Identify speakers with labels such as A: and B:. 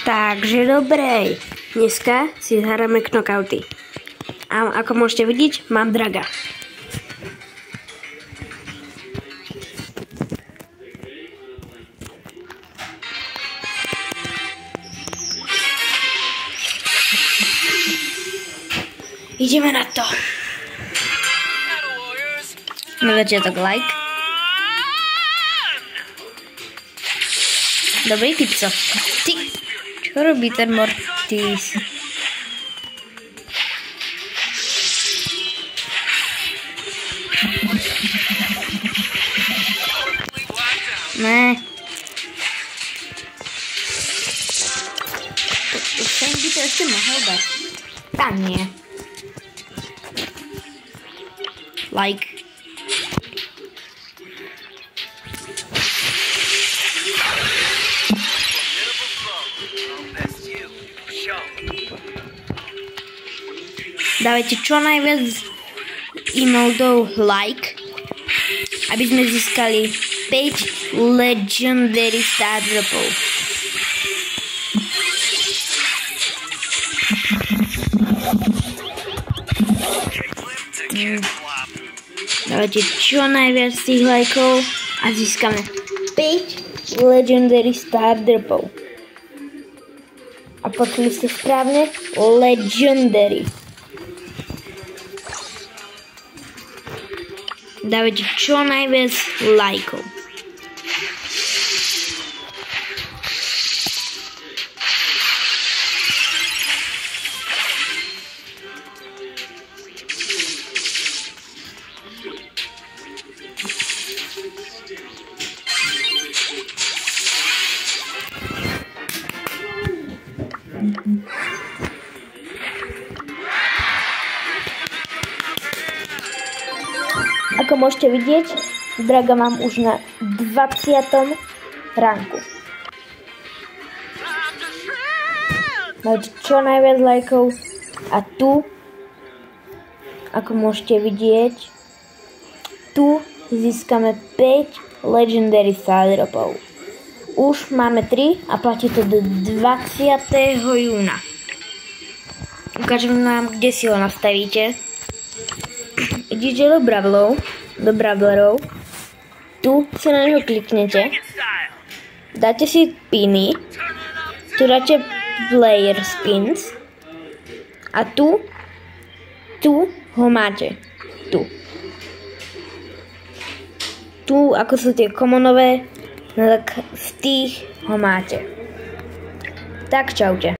A: Takže dobre, dneska si zahráme knockouty. A ako môžete vidieť, mám draga. Ideme na to. Na začiatok like. Dobrý tipco. Ty, čo robí ten Mortis? Ne. Už sa by to ešte mohol dať. Tam nie. Like. Dávajte čo najviac emotov like, aby sme získali 5 Legendary Star Dropov. Dávajte čo najviac tých lajkov a získame 5 Legendary Star Dropov. A počuli ste správne? Legendary. Dávajte čo najviac lajkov. Ako môžete vidieť, draga mám už na 20. ranku. Dajte čo najviac lajkov a tu, ako môžete vidieť, tu získame 5 Legendary Star Dropov. Už máme 3 a platí to do 20. júna. Ukážem vám, kde si ho nastavíte. Idete do brawlerov, tu sa na neho kliknete, dáte si piny, tu dáte player spins a tu ho máte, tu ako sú tie komonové, no tak v tých ho máte. Tak čaute.